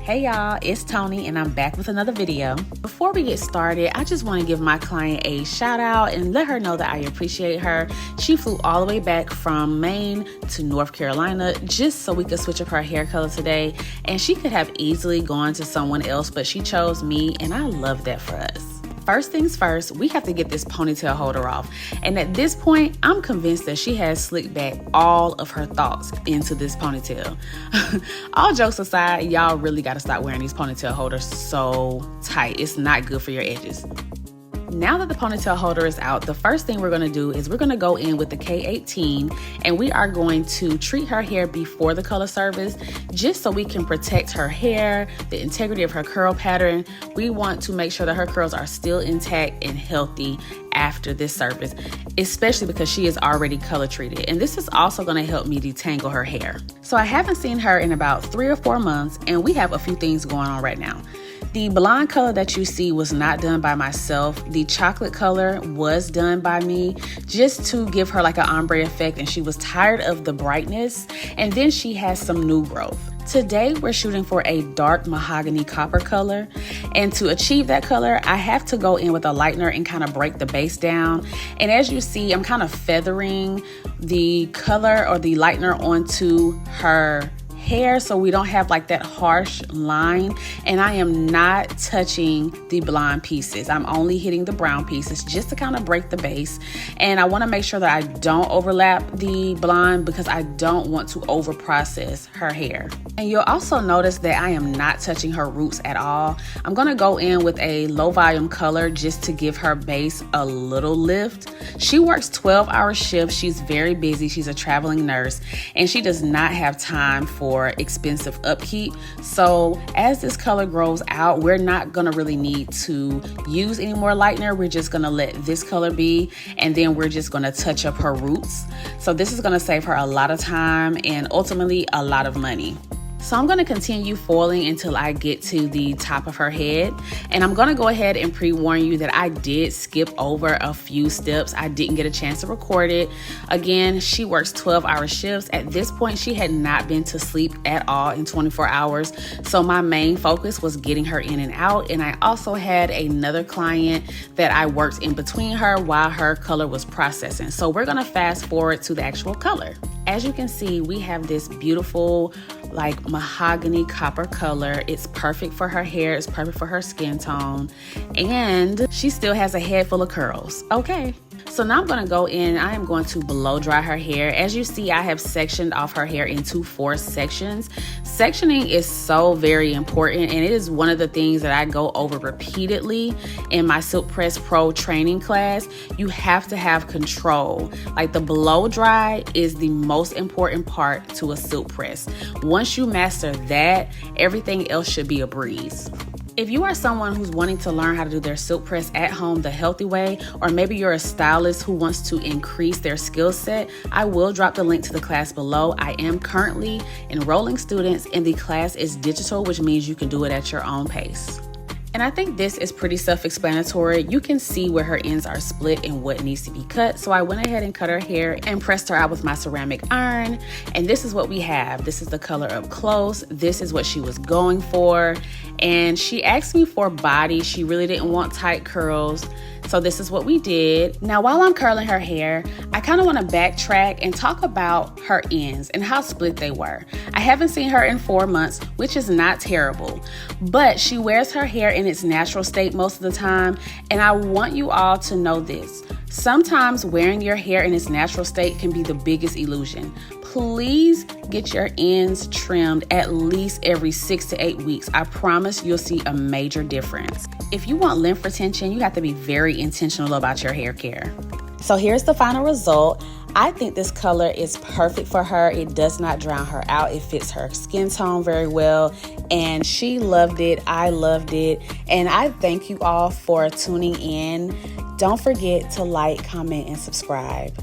Hey y'all, it's Tony and I'm back with another video. Before we get started, I just want to give my client a shout out and let her know that I appreciate her. She flew all the way back from Maine to North Carolina just so we could switch up her hair color today, and she could have easily gone to someone else, but she chose me and I love that for us. First things first, we have to get this ponytail holder off. And at this point, I'm convinced that she has slicked back all of her thoughts into this ponytail. All jokes aside, y'all really gotta stop wearing these ponytail holders so tight. It's not good for your edges. Now that the ponytail holder is out, the first thing we're gonna do is we're gonna go in with the K18 and we are going to treat her hair before the color service just so we can protect her hair, the integrity of her curl pattern. We want to make sure that her curls are still intact and healthy after this service, especially because she is already color treated. And this is also gonna help me detangle her hair. So I haven't seen her in about 3 or 4 months and we have a few things going on right now. The blonde color that you see was not done by myself. The chocolate color was done by me just to give her like an ombre effect, and she was tired of the brightness, and then she has some new growth. Today we're shooting for a dark mahogany copper color, and to achieve that color I have to go in with a lightener and kind of break the base down. And as you see, I'm kind of feathering the color or the lightener onto her hair so we don't have like that harsh line, and I am not touching the blonde pieces. I'm only hitting the brown pieces just to kind of break the base, and I want to make sure that I don't overlap the blonde because I don't want to over process her hair. And you'll also notice that I am not touching her roots at all. I'm going to go in with a low volume color just to give her base a little lift. She works 12-hour shifts. She's very busy. She's a traveling nurse and she does not have time for expensive upkeep. So as this color grows out, we're not gonna really need to use any more lightener. We're just gonna let this color be, and then we're just gonna touch up her roots. So this is gonna save her a lot of time and ultimately a lot of money. So I'm going to continue foiling until I get to the top of her head. And I'm going to go ahead and pre-warn you that I did skip over a few steps. I didn't get a chance to record it. Again, she works 12-hour shifts. At this point, she had not been to sleep at all in 24 hours. So my main focus was getting her in and out. And I also had another client that I worked in between her while her color was processing. So we're going to fast forward to the actual color. As you can see, we have this beautiful like mahogany copper color. It's perfect for her hair, it's perfect for her skin tone, and she still has a head full of curls. Okay. So now I'm going to go in, I am going to blow dry her hair. As you see, I have sectioned off her hair into 4 sections. Sectioning is so very important, and it is one of the things that I go over repeatedly in my Silk Press Pro training class. You have to have control. Like the blow dry is the most important part to a silk press. Once you master that, everything else should be a breeze. If you are someone who's wanting to learn how to do their silk press at home the healthy way, or maybe you're a stylist who wants to increase their skill set, I will drop the link to the class below. I am currently enrolling students and the class is digital, which means you can do it at your own pace. And I think this is pretty self-explanatory. You can see where her ends are split and what needs to be cut. So I went ahead and cut her hair and pressed her out with my ceramic iron. And this is what we have. This is the color up close. This is what she was going for. And she asked me for body. She really didn't want tight curls. So this is what we did. Now, while I'm curling her hair, I kind of want to backtrack and talk about her ends and how split they were. I haven't seen her in 4 months, which is not terrible, but she wears her hair in its natural state most of the time. And I want you all to know this. Sometimes wearing your hair in its natural state can be the biggest illusion. Please get your ends trimmed at least every 6 to 8 weeks. I promise you'll see a major difference. If you want length retention, you have to be very intentional about your hair care. So here's the final result. I think this color is perfect for her. It does not drown her out. It fits her skin tone very well. And she loved it. I loved it. And I thank you all for tuning in. Don't forget to like, comment, and subscribe.